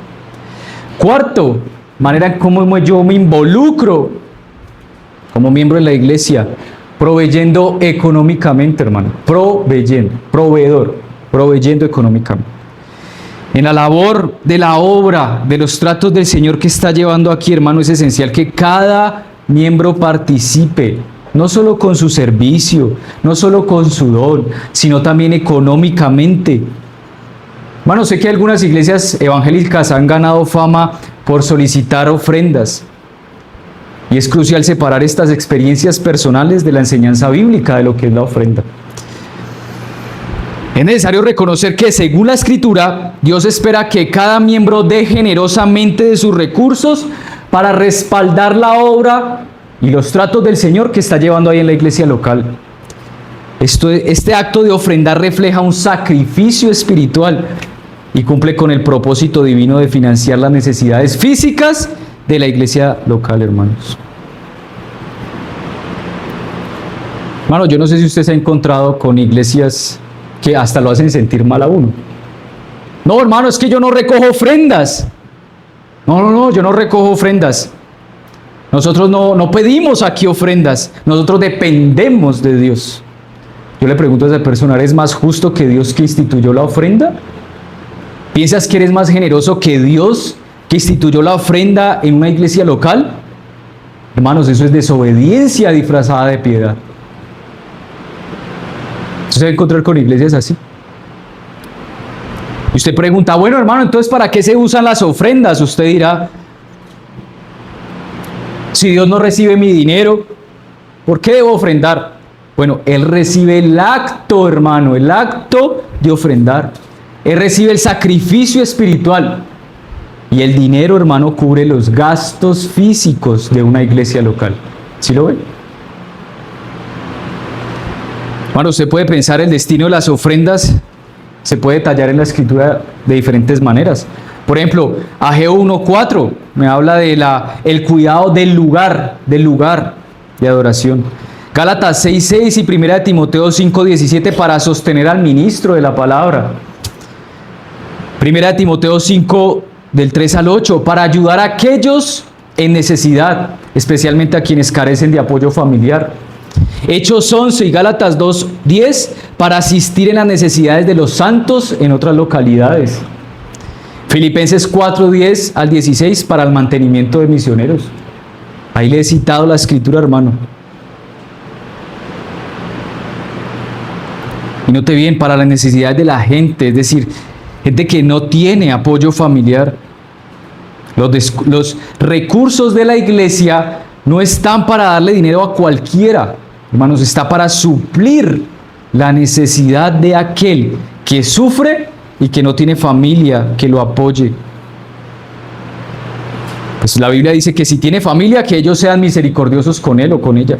Cuarto, manera en cómo yo me involucro como miembro de la iglesia, proveyendo económicamente, hermano. Proveyendo económicamente. En la labor de la obra, de los tratos del Señor que está llevando aquí, hermano, es esencial que cada miembro participe, no solo con su servicio, no solo con su don, sino también económicamente. Hermano, sé que algunas iglesias evangélicas han ganado fama por solicitar ofrendas. Y es crucial separar estas experiencias personales de la enseñanza bíblica de lo que es la ofrenda. Es necesario reconocer que, según la Escritura, Dios espera que cada miembro dé generosamente de sus recursos para respaldar la obra y los tratos del Señor que está llevando ahí en la iglesia local. Este acto de ofrendar refleja un sacrificio espiritual y cumple con el propósito divino de financiar las necesidades físicas de la iglesia local, hermanos. Hermano, yo no sé si usted se ha encontrado con iglesias que hasta lo hacen sentir mal a uno. No, hermano, es que yo no recojo ofrendas. No, yo no recojo ofrendas. Nosotros no pedimos aquí ofrendas. Nosotros dependemos de Dios. Yo le pregunto a esa persona, ¿eres más justo que Dios que instituyó la ofrenda? ¿Piensas que eres más generoso que Dios que instituyó la ofrenda en una iglesia local? Hermanos, eso es desobediencia disfrazada de piedad. Usted se va a encontrar con iglesias así. Y usted pregunta, bueno, hermano, entonces ¿para qué se usan las ofrendas? Usted dirá, si Dios no recibe mi dinero, ¿por qué debo ofrendar? Bueno, Él recibe el acto, hermano, el acto de ofrendar. Él recibe el sacrificio espiritual. Y el dinero, hermano, cubre los gastos físicos de una iglesia local. ¿Sí lo ven? Bueno, usted puede pensar el destino de las ofrendas, se puede detallar en la Escritura de diferentes maneras. Por ejemplo, Ageo 1:4 me habla de el cuidado del lugar de adoración. Gálatas 6:6 y 1 Timoteo 5:17 para sostener al ministro de la palabra. 1 Timoteo 5 del 3 al 8 para ayudar a aquellos en necesidad, especialmente a quienes carecen de apoyo familiar. Hechos 11 y Gálatas 2:10 para asistir en las necesidades de los santos en otras localidades. Filipenses 4:10 al 16 para el mantenimiento de misioneros. Ahí le he citado la Escritura, hermano. Y note bien, para las necesidades de la gente, es decir, gente que no tiene apoyo familiar. Los recursos de la iglesia no están para darle dinero a cualquiera, hermanos, está para suplir la necesidad de aquel que sufre y que no tiene familia que lo apoye. Pues la Biblia dice que si tiene familia, que ellos sean misericordiosos con él o con ella.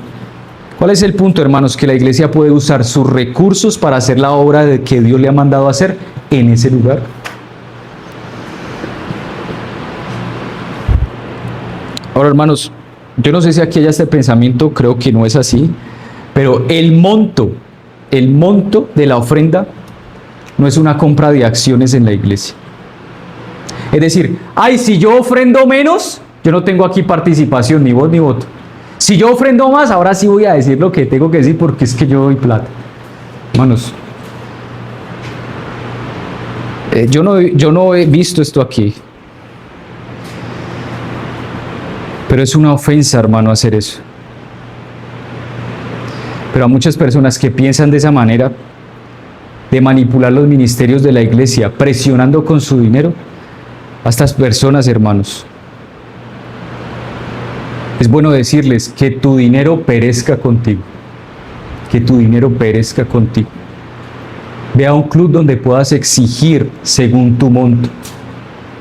¿Cuál es el punto, hermanos? Que la iglesia puede usar sus recursos para hacer la obra que Dios le ha mandado hacer en ese lugar. Ahora, hermanos, yo no sé si aquí haya este pensamiento, creo que no es así, pero el monto de la ofrenda no es una compra de acciones en la iglesia. Es decir, si yo ofrendo menos, yo no tengo aquí participación, ni voz ni voto. Si yo ofrendo más, ahora sí voy a decir lo que tengo que decir porque es que yo doy plata. Hermanos, yo no he visto esto aquí. Pero es una ofensa, hermano, hacer eso. Pero a muchas personas que piensan de esa manera, de manipular los ministerios de la iglesia, presionando con su dinero a estas personas, hermanos, es bueno decirles que tu dinero perezca contigo. Que tu dinero perezca contigo. Ve a un club donde puedas exigir según tu monto.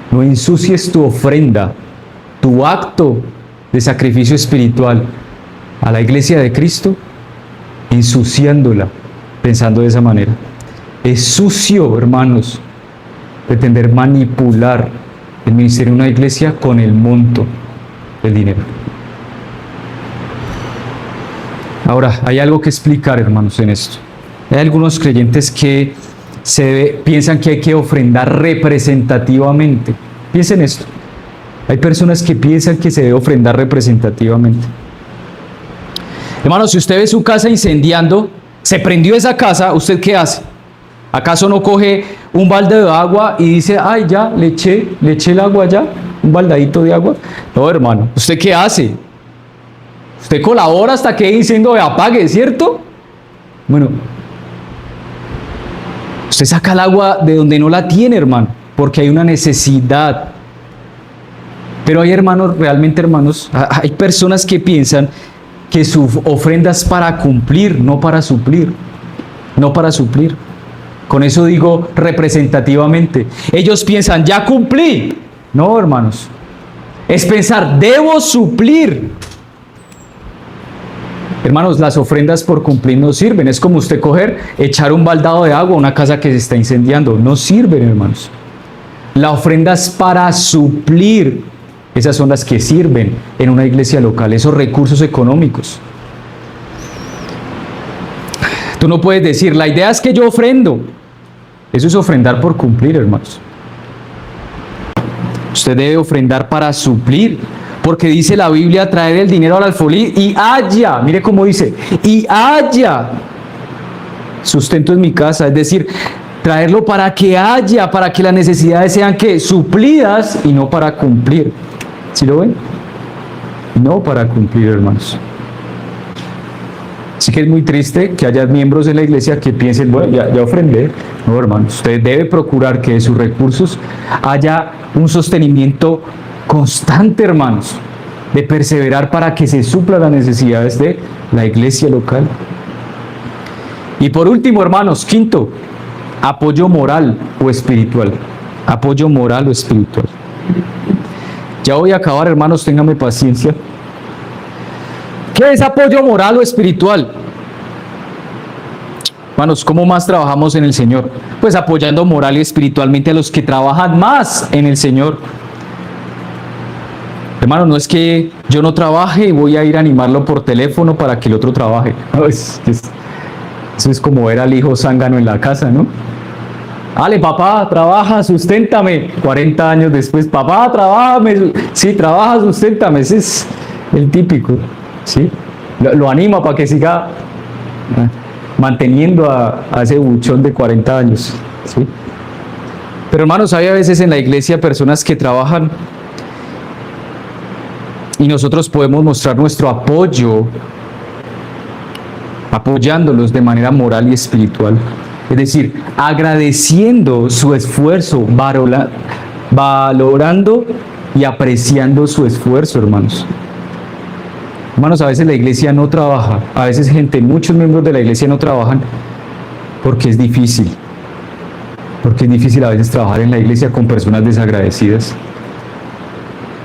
No ensucies tu ofrenda, tu acto de sacrificio espiritual a la iglesia de Cristo, ensuciándola pensando de esa manera. Es sucio, hermanos, pretender manipular el ministerio de una iglesia con el monto del dinero. Ahora, hay algo que explicar, hermanos, en esto. Hay algunos creyentes que piensan que hay que ofrendar representativamente. Piensen esto. Hay personas que piensan que se debe ofrendar representativamente. Hermanos, si usted ve su casa incendiando, se prendió esa casa, ¿usted qué hace? ¿Acaso no coge un balde de agua y dice, ay, ya, le eché el agua ya, un baldadito de agua? No, hermano, ¿usted qué hace? Usted colabora hasta que el incendio se apague, ¿cierto? Bueno, usted saca el agua de donde no la tiene, hermano, porque hay una necesidad. Pero hay hermanos, realmente hermanos, hay personas que piensan que su ofrenda es para cumplir, no para suplir. No para suplir. Con eso digo representativamente. Ellos piensan, ya cumplí. No, hermanos. Es pensar, debo suplir. Hermanos, las ofrendas por cumplir no sirven. Es como usted echar un baldado de agua a una casa que se está incendiando. No sirven, hermanos. La ofrenda es para suplir. Esas son las que sirven en una iglesia local, esos recursos económicos. Tú no puedes decir, la idea es que yo ofrendo. Eso es ofrendar por cumplir, hermanos. Usted debe ofrendar para suplir, porque dice la Biblia, traer el dinero al alfolí y haya, mire cómo dice, y haya sustento en mi casa, es decir, traerlo para que haya, para que las necesidades sean que suplidas y no para cumplir. ¿Sí lo ven? No para cumplir, hermanos. Así que es muy triste que haya miembros de la iglesia que piensen, bueno, ya ofrendé. No, hermanos, usted debe procurar que de sus recursos haya un sostenimiento constante, hermanos, de perseverar para que se suplan las necesidades de la iglesia local. Y por último, hermanos, quinto, apoyo moral o espiritual. Apoyo moral o espiritual. Ya voy a acabar, hermanos, ténganme paciencia. ¿Qué es apoyo moral o espiritual? Hermanos, ¿cómo más trabajamos en el Señor? Pues apoyando moral y espiritualmente a los que trabajan más en el Señor. Hermanos, no es que yo no trabaje y voy a ir a animarlo por teléfono para que el otro trabaje. No, eso es como ver al hijo zángano en la casa, ¿no? Dale, papá, trabaja, susténtame. 40 años después, papá, trabájame. Sí, trabaja, susténtame. Ese es el típico, ¿sí? Lo anima para que siga manteniendo a ese buchón de 40 años, ¿sí? Pero hermanos, hay a veces en la iglesia personas que trabajan y nosotros podemos mostrar nuestro apoyo, apoyándolos de manera moral y espiritual. Es decir, agradeciendo su esfuerzo, valorando y apreciando su esfuerzo, hermanos. Hermanos, a veces la iglesia no trabaja, a veces muchos miembros de la iglesia no trabajan porque es difícil. Porque es difícil a veces trabajar en la iglesia con personas desagradecidas.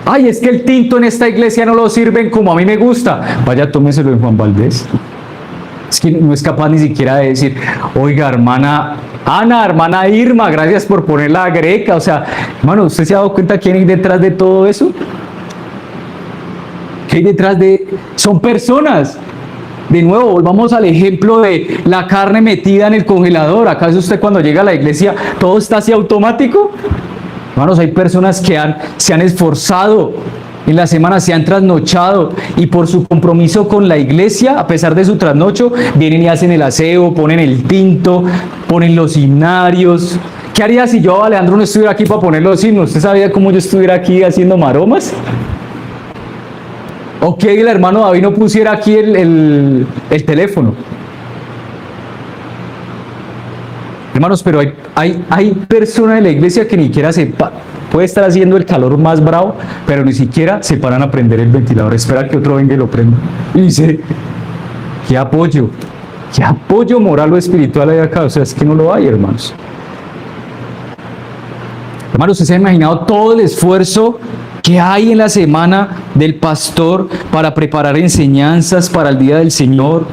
Ay, es que el tinto en esta iglesia no lo sirven como a mí me gusta. Vaya, tómeselo en Juan Valdés. Es que no es capaz ni siquiera de decir, oiga, hermana Ana, hermana Irma, gracias por poner la greca. O sea, hermano, ¿usted se ha dado cuenta quién hay detrás de todo eso? ¿Qué hay detrás de...? Son personas. De nuevo, volvamos al ejemplo de la carne metida en el congelador. ¿Acaso usted cuando llega a la iglesia todo está así automático? Hermanos, hay personas que se han esforzado en la semana, se han trasnochado y por su compromiso con la iglesia, a pesar de su trasnocho, vienen y hacen el aseo, ponen el tinto, ponen los himnarios. ¿Qué haría si yo, Alejandro, no estuviera aquí para poner los himnos? ¿Usted sabía cómo yo estuviera aquí haciendo maromas? ¿O que el hermano David no pusiera aquí el teléfono? Hermanos, pero hay personas en la iglesia que ni siquiera puede estar haciendo el calor más bravo, pero ni siquiera se paran a prender el ventilador, espera que otro venga y lo prenda. Y dice, ¿qué apoyo moral o espiritual hay acá? O sea, es que no lo hay, hermanos. Hermanos, ¿usted se ha imaginado todo el esfuerzo que hay en la semana del pastor para preparar enseñanzas para el día del Señor?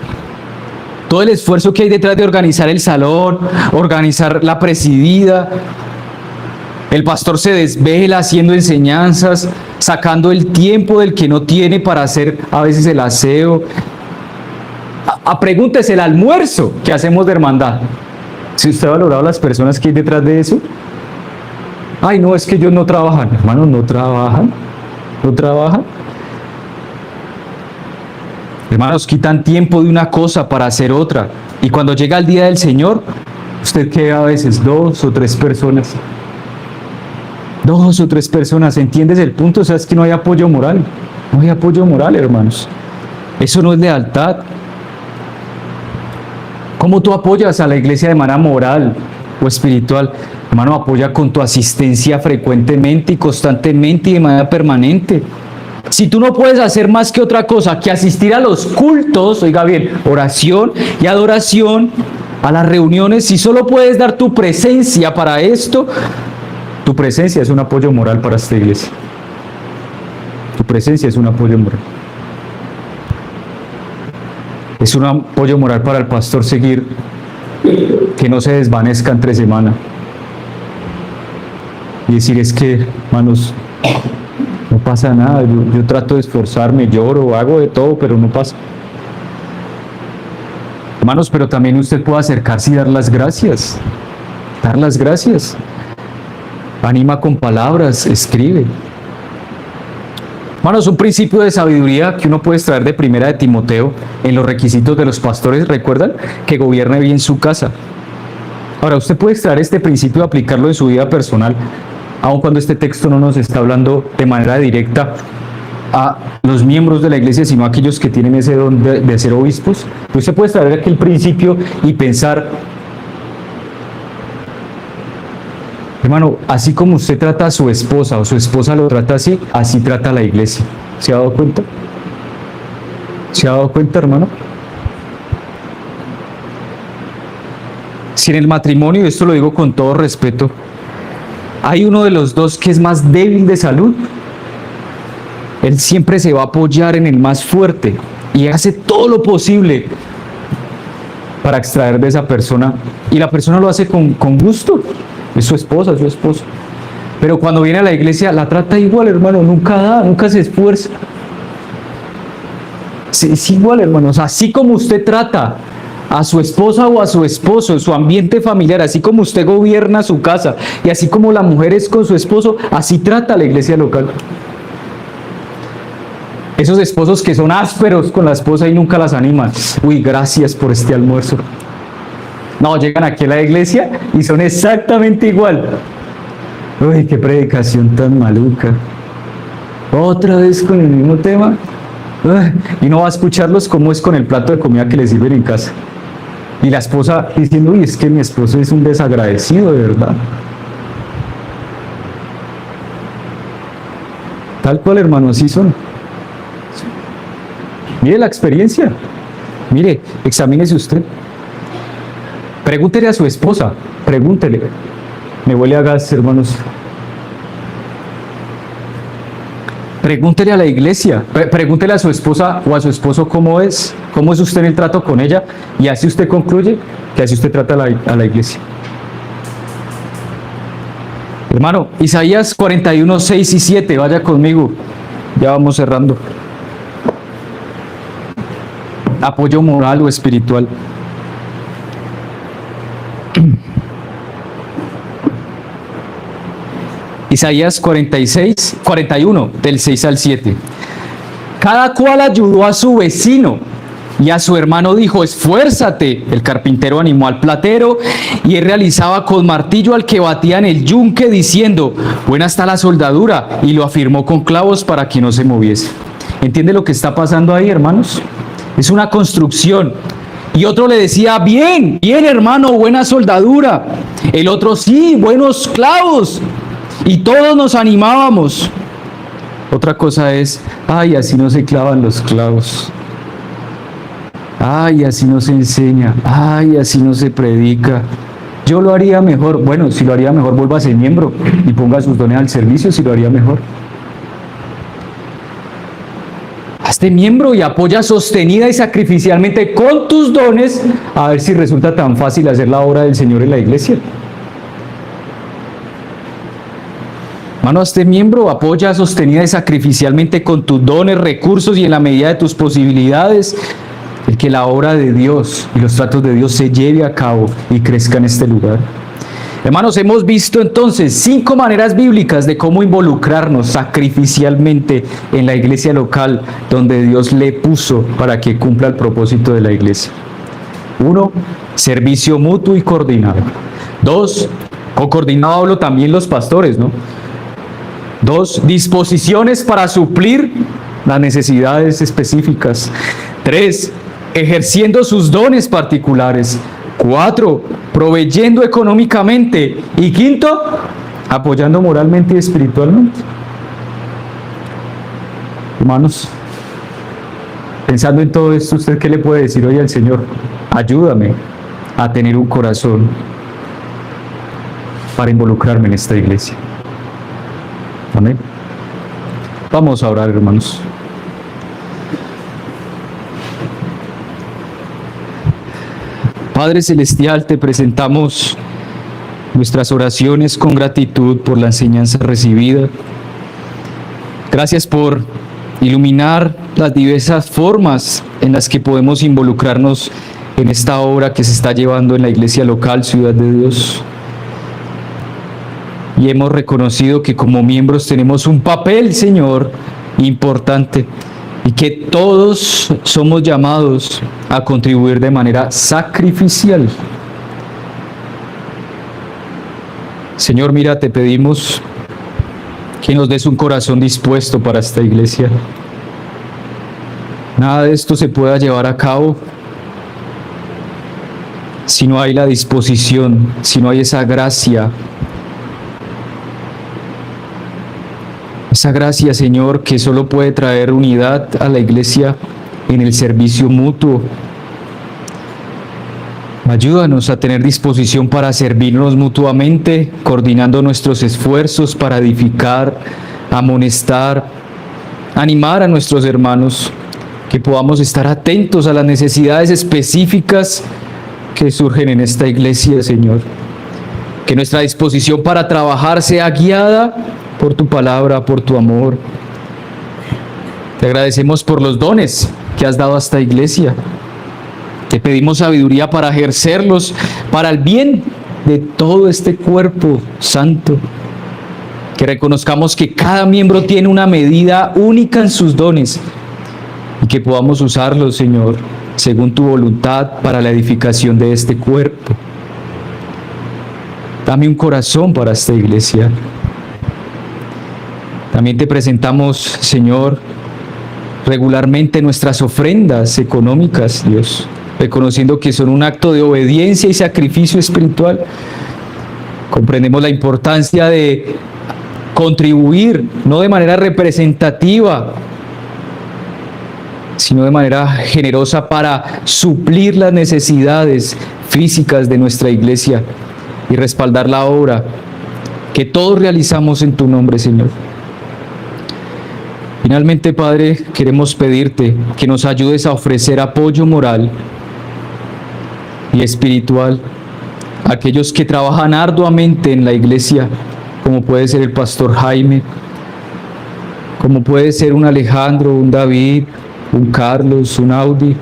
todo el esfuerzo que hay detrás de organizar el salón, organizar la presidida. El pastor se desvela haciendo enseñanzas, sacando el tiempo del que no tiene para hacer a veces el aseo. Pregúntese el almuerzo que hacemos de hermandad. Si usted ha valorado las personas que hay detrás de eso. Ay, no, es que ellos no trabajan. Hermanos, no trabajan. No trabajan. Hermanos, quitan tiempo de una cosa para hacer otra. Y cuando llega el día del Señor, usted queda a veces 2 o 3 personas. 2 o 3 personas. ¿Entiendes el punto? O sea, es que no hay apoyo moral. No hay apoyo moral, hermanos. Eso no es lealtad. ¿Cómo tú apoyas a la iglesia de manera moral o espiritual? Hermano, apoya con tu asistencia frecuentemente y constantemente y de manera permanente. Si tú no puedes hacer más que otra cosa que asistir a los cultos, oiga bien, oración y adoración, a las reuniones, si solo puedes dar tu presencia para esto, tu presencia es un apoyo moral para esta iglesia. Tu presencia es un apoyo moral. Es un apoyo moral para el pastor seguir, que no se desvanezca entre semana. Y decir, es que, hermanos, no pasa nada, yo trato de esforzarme, lloro, hago de todo, pero no pasa. Hermanos, pero también usted puede acercarse y dar las gracias. Dar las gracias. Anima con palabras, escribe. Hermanos, un principio de sabiduría que uno puede extraer de Primera de Timoteo en los requisitos de los pastores, ¿recuerdan? Que gobierne bien su casa. Ahora, usted puede extraer este principio y aplicarlo en su vida personal, aun cuando este texto no nos está hablando de manera directa a los miembros de la iglesia, sino a aquellos que tienen ese don de ser obispos. Usted puede extraer aquel principio y pensar, hermano, así como usted trata a su esposa o su esposa lo trata así, así trata a la iglesia. ¿Se ha dado cuenta? ¿Se ha dado cuenta, hermano? Si en el matrimonio, y esto lo digo con todo respeto, hay uno de los dos que es más débil de salud, él siempre se va a apoyar en el más fuerte y hace todo lo posible para extraer de esa persona, y la persona lo hace con gusto. Es su esposa, es su esposo. Pero cuando viene a la iglesia la trata igual, hermano, nunca da, nunca se esfuerza. Es igual, hermanos, así como usted trata a su esposa o a su esposo, en su ambiente familiar, así como usted gobierna su casa y así como la mujer es con su esposo, así trata a la iglesia local. Esos esposos que son ásperos con la esposa y nunca las animan. Uy, gracias por este almuerzo. No, llegan aquí a la iglesia y son exactamente igual. Uy, qué predicación tan maluca. Otra vez con el mismo tema. Y no va a escucharlos como es con el plato de comida que les sirven en casa. Y la esposa diciendo, uy, es que mi esposo es un desagradecido, de verdad. Tal cual, hermano, así son. Mire la experiencia. Mire, examínese usted. Pregúntele a su esposa, pregúntele. Me huele a gas, hermanos. Pregúntele a la iglesia, pregúntele a su esposa o a su esposo cómo es usted en el trato con ella, y así usted concluye que así usted trata a la iglesia. Hermano, Isaías 41, 6 y 7, vaya conmigo, ya vamos cerrando. Apoyo moral o espiritual. Isaías 41, del 6 al 7. Cada cual ayudó a su vecino y a su hermano dijo, esfuérzate. El carpintero animó al platero y él realizaba con martillo al que batía en el yunque diciendo, buena está la soldadura, y lo afirmó con clavos para que no se moviese. ¿Entiende lo que está pasando ahí, hermanos? Es una construcción. Y otro le decía, bien, bien hermano, buena soldadura. El otro, sí, buenos clavos. Y todos nos animábamos. Otra cosa es, ay, así no se clavan los clavos. Ay, así no se enseña. Ay, así no se predica. Yo lo haría mejor. Bueno, si lo haría mejor, vuelva a ser miembro y ponga sus dones al servicio si lo haría mejor. Hazte miembro y apoya sostenida y sacrificialmente con tus dones, a ver si resulta tan fácil hacer la obra del Señor en la iglesia. Hermano, hazte miembro, apoya sostenida y sacrificialmente con tus dones, recursos y en la medida de tus posibilidades, el que la obra de Dios y los tratos de Dios se lleve a cabo y crezca en este lugar. Hermanos, hemos visto entonces 5 maneras bíblicas de cómo involucrarnos sacrificialmente en la iglesia local donde Dios le puso para que cumpla el propósito de la iglesia. 1. Servicio mutuo y coordinado. 2. Con coordinado hablo también los pastores, ¿no? 2. Disposiciones para suplir las necesidades específicas. 3. Ejerciendo sus dones particulares. 4. Proveyendo económicamente. Y 5. Apoyando moralmente y espiritualmente. Hermanos, pensando en todo esto, ¿usted qué le puede decir hoy al Señor? Ayúdame a tener un corazón para involucrarme en esta iglesia. Amén. Vamos a orar, hermanos. Padre Celestial, te presentamos nuestras oraciones con gratitud por la enseñanza recibida. Gracias por iluminar las diversas formas en las que podemos involucrarnos en esta obra que se está llevando en la iglesia local, Ciudad de Dios. Y hemos reconocido que como miembros tenemos un papel, Señor, importante, y que todos somos llamados a contribuir de manera sacrificial. Señor, mira, te pedimos que nos des un corazón dispuesto para esta iglesia. Nada de esto se pueda llevar a cabo si no hay la disposición, si no hay esa gracia. Esa gracia, Señor, que solo puede traer unidad a la iglesia en el servicio mutuo. Ayúdanos a tener disposición para servirnos mutuamente, coordinando nuestros esfuerzos para edificar, amonestar, animar a nuestros hermanos, que podamos estar atentos a las necesidades específicas que surgen en esta iglesia, Señor. Que nuestra disposición para trabajar sea guiada por tu palabra, por tu amor. Te agradecemos por los dones que has dado a esta iglesia. Te pedimos sabiduría para ejercerlos para el bien de todo este cuerpo santo. Que reconozcamos que cada miembro tiene una medida única en sus dones y que podamos usarlos, Señor, según tu voluntad para la edificación de este cuerpo. Dame un corazón para esta iglesia. También te presentamos, Señor, regularmente nuestras ofrendas económicas, Dios, reconociendo que son un acto de obediencia y sacrificio espiritual. Comprendemos la importancia de contribuir, no de manera representativa, sino de manera generosa para suplir las necesidades físicas de nuestra iglesia y respaldar la obra que todos realizamos en tu nombre, Señor. Finalmente, Padre, queremos pedirte que nos ayudes a ofrecer apoyo moral y espiritual a aquellos que trabajan arduamente en la iglesia, como puede ser el pastor Jaime, como puede ser un Alejandro, un David, un Carlos, un Audi,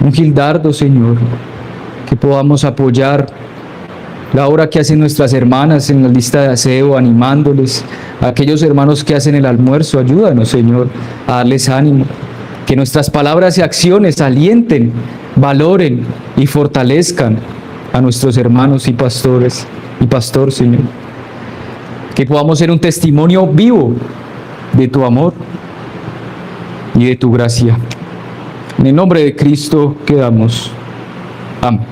un Gildardo, Señor, que podamos apoyar la obra que hacen nuestras hermanas en la lista de aseo, animándoles. A aquellos hermanos que hacen el almuerzo, ayúdanos, Señor, a darles ánimo. Que nuestras palabras y acciones alienten, valoren y fortalezcan a nuestros hermanos y pastores y pastor, Señor. Que podamos ser un testimonio vivo de tu amor y de tu gracia. En el nombre de Cristo quedamos. Amén.